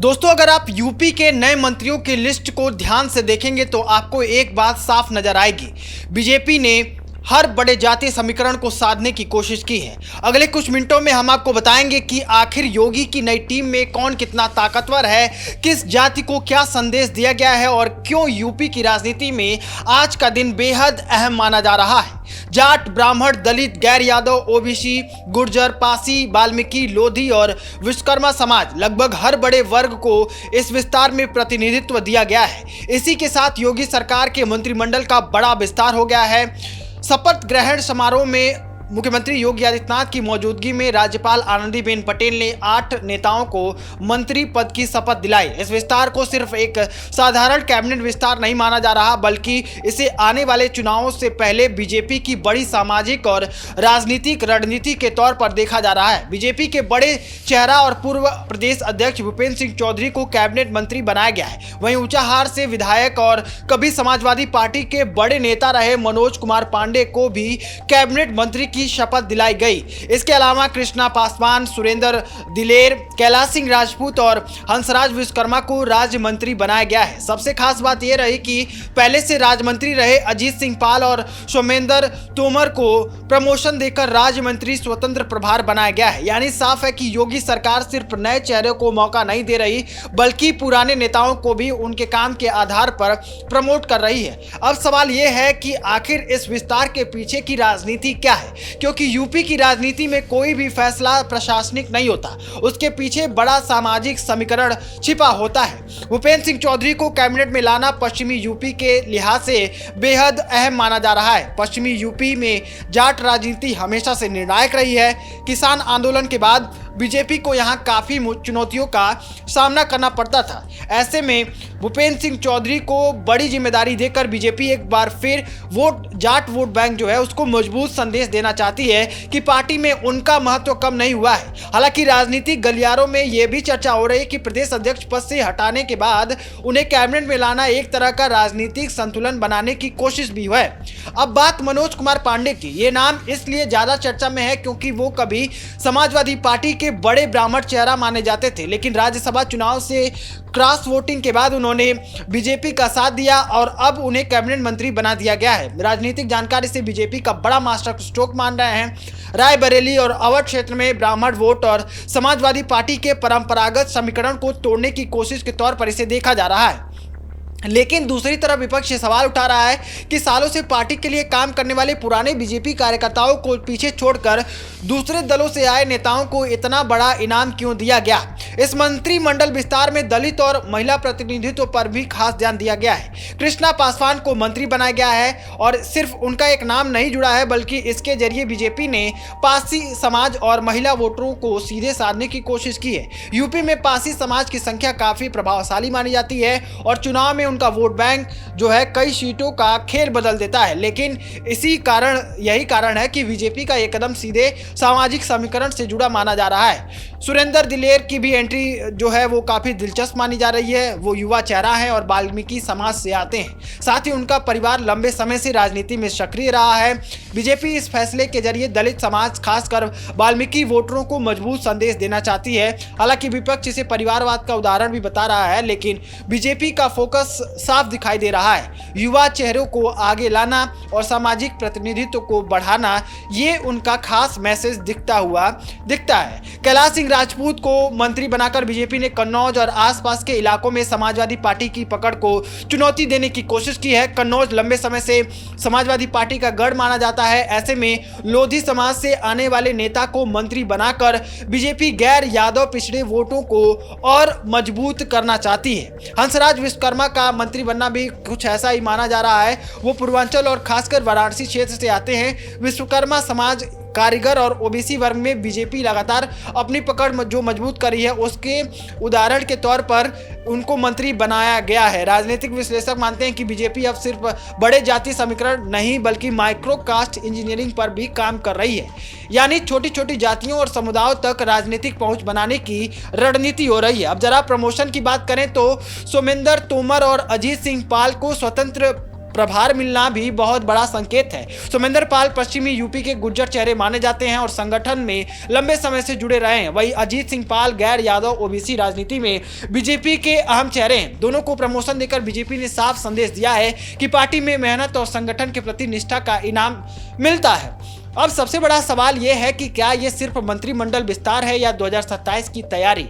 दोस्तों, अगर आप यूपी के नए मंत्रियों की लिस्ट को ध्यान से देखेंगे तो आपको एक बात साफ नजर आएगी। बीजेपी ने हर बड़े जातीय समीकरण को साधने की कोशिश की है। अगले कुछ मिनटों में हम आपको बताएंगे कि आखिर योगी की नई टीम में कौन कितना ताकतवर है, किस जाति को क्या संदेश दिया गया है और क्यों यूपी की राजनीति में आज का दिन बेहद अहम माना जा रहा है। जाट, ब्राह्मण, दलित, गैर यादव, ओबीसी, गुर्जर, पासी, वाल्मीकि, लोधी और विश्वकर्मा समाज, लगभग हर बड़े वर्ग को इस विस्तार में प्रतिनिधित्व दिया गया है। इसी के साथ योगी सरकार के मंत्रिमंडल का बड़ा विस्तार हो गया है। शपथ ग्रहण समारोह में मुख्यमंत्री योगी आदित्यनाथ की मौजूदगी में राज्यपाल आनंदीबेन पटेल ने 8 नेताओं को मंत्री पद की शपथ दिलाई। इस विस्तार को सिर्फ एक साधारण कैबिनेट विस्तार नहीं माना जा रहा, बल्कि इसे आने वाले चुनावों से पहले बीजेपी की बड़ी सामाजिक और राजनीतिक रणनीति के तौर पर देखा जा रहा है। बीजेपी के बड़े चेहरा और पूर्व प्रदेश अध्यक्ष भूपेंद्र सिंह चौधरी को कैबिनेट मंत्री बनाया गया है। वहीं ऊंचाहार से विधायक और कभी समाजवादी पार्टी के बड़े नेता रहे मनोज कुमार पांडे को भी कैबिनेट मंत्री की शपथ दिलाई गई। इसके अलावा कृष्णा पासवान, सुरेंद्र दिलेर, कैलाश सिंह राजपूत और हंसराज विश्वकर्मा को राज्य मंत्री बनाया गया है। सबसे खास बात यह रही कि पहले से राज्य मंत्री रहे अजीत सिंह पाल और सोमेंद्र तोमर को प्रमोशन देकर राज्य मंत्री स्वतंत्र प्रभार बनाया गया है। यानी साफ है कि योगी सरकार सिर्फ नए चेहरे को मौका नहीं दे रही, बल्कि पुराने नेताओं को भी उनके काम के आधार पर प्रमोट कर रही है। अब सवाल यह है कि आखिर इस विस्तार के पीछे की राजनीति क्या है, क्योंकि यूपी की राजनीति में कोई भी फैसला प्रशासनिक नहीं होता, उसके पीछे बड़ा सामाजिक समीकरण छिपा होता है। भूपेंद्र सिंह चौधरी को कैबिनेट में लाना पश्चिमी यूपी के लिहाज से बेहद अहम माना जा रहा है। पश्चिमी यूपी में जाट राजनीति हमेशा से निर्णायक रही है। किसान आंदोलन के बाद बीजेपी को यहां काफी चुनौतियों का सामना करना पड़ता था। ऐसे में भूपेंद्र सिंह चौधरी को बड़ी जिम्मेदारी देकर बीजेपी एक बार फिर जाट वोट बैंक जो है उसको मजबूत संदेश देना चाहती है कि पार्टी में उनका महत्व कम नहीं हुआ है। हालांकि राजनीतिक गलियारों में यह भी चर्चा हो रही है कि प्रदेश अध्यक्ष पद से हटाने के बाद उन्हें कैबिनेट में लाना एक तरह का राजनीतिक संतुलन बनाने की कोशिश भी है। अब बात मनोज कुमार पांडे की। ये नाम इसलिए ज्यादा चर्चा में है क्योंकि वो कभी समाजवादी पार्टी के बड़े ब्राह्मण चेहरा माने जाते थे, लेकिन राज्यसभा चुनाव से क्रॉस वोटिंग के बाद उन्होंने बीजेपी का साथ दिया और अब उन्हें कैबिनेट मंत्री बना दिया गया है। राजनीतिक जानकारी से बीजेपी का बड़ा मास्टर स्ट्रोक मान रहे हैं। रायबरेली और अवध क्षेत्र में ब्राह्मण वोट और समाजवादी पार्टी के परंपरागत समीकरण को तोड़ने की कोशिश के तौर पर इसे देखा जा रहा है। लेकिन दूसरी तरफ विपक्ष ये सवाल उठा रहा है कि सालों से पार्टी के लिए काम करने वाले पुराने बीजेपी कार्यकर्ताओं को पीछे छोड़कर दूसरे दलों से आए नेताओं को इतना बड़ा इनाम क्यों दिया गया। इस मंत्रिमंडल विस्तार में दलित और महिला प्रतिनिधित्व पर भी खास ध्यान दिया गया है। कृष्णा पासवान को मंत्री बनाया गया है और सिर्फ उनका एक नाम नहीं जुड़ा है, बल्कि इसके जरिए बीजेपी ने पासी समाज और महिला वोटरों को सीधे साधने की कोशिश की है। यूपी में पासी समाज की संख्या काफी प्रभावशाली मानी जाती है और चुनाव में उनका वोट बैंक जो है कई सीटों का खेल बदल देता है। लेकिन यही कारण है कि बीजेपी का एक कदम सीधे सामाजिक समीकरण से जुड़ा माना जा रहा है। सुरेंद्र दिलेर की भी एंट्री जो है वो काफी दिलचस्प मानी जा रही है। वो युवा चेहरा है और वाल्मीकि समाज से आते हैं, साथ ही उनका परिवार लंबे समय से राजनीति में सक्रिय रहा है। बीजेपी इस फैसले के जरिए दलित समाज, खासकर वाल्मीकि वोटरों को मजबूत संदेश देना चाहती है। हालांकि विपक्ष इसे परिवारवाद का उदाहरण भी बता रहा है, लेकिन बीजेपी का फोकस साफ दिखाई दे रहा है। युवा चेहरों को आगे लाना और सामाजिक प्रतिनिधित्व को बढ़ाना, ये उनका खास मैसेज दिखता है। कैलाश सिंह राजपूत को मंत्री बनाकर बीजेपी ने कन्नौज और आसपास के इलाकों में समाजवादी पार्टी की पकड़ को चुनौती देने की कोशिश की है। कन्नौज लंबे समय से समाजवादी पार्टी का गढ़ माना जाता है। ऐसे में लोधी समाज से आने वाले नेता को मंत्री बनाकर बीजेपी गैर यादव पिछड़े वोटों को और मजबूत करना चाहती है। हंसराज विश्वकर्मा का मंत्री बनना भी कुछ ऐसा ही माना जा रहा है। वो पूर्वांचल और खासकर वाराणसी क्षेत्र से आते हैं। विश्वकर्मा समाज, कारीगर और ओबीसी वर्ग में बीजेपी लगातार अपनी पकड़ जो मजबूत करी है, उसके उदाहरण के तौर पर उनको मंत्री बनाया गया है। राजनीतिक विश्लेषक मानते हैं कि बीजेपी अब सिर्फ बड़े जातीय समीकरण नहीं, बल्कि माइक्रो कास्ट इंजीनियरिंग पर भी काम कर रही है। यानी छोटी छोटी जातियों और समुदायों तक राजनीतिक पहुंच बनाने की रणनीति हो रही है। अब जरा प्रमोशन की बात करें तो सोमेंद्र तोमर और अजीत सिंह पाल को स्वतंत्र प्रभार मिलना भी बहुत बड़ा संकेत है। सुमेंद्र पाल पश्चिमी यूपी के गुज्जर चेहरे माने जाते हैं और संगठन में लंबे समय से जुड़े रहे हैं। वहीं अजीत सिंह पाल गैर यादव ओबीसी राजनीति में बीजेपी के अहम चेहरे हैं। दोनों को प्रमोशन देकर बीजेपी ने साफ संदेश दिया है कि पार्टी में मेहनत और संगठन के प्रति निष्ठा का इनाम मिलता है। अब सबसे बड़ा सवाल यह है कि क्या यह सिर्फ मंत्रिमंडल विस्तार है या 2027 की तैयारी।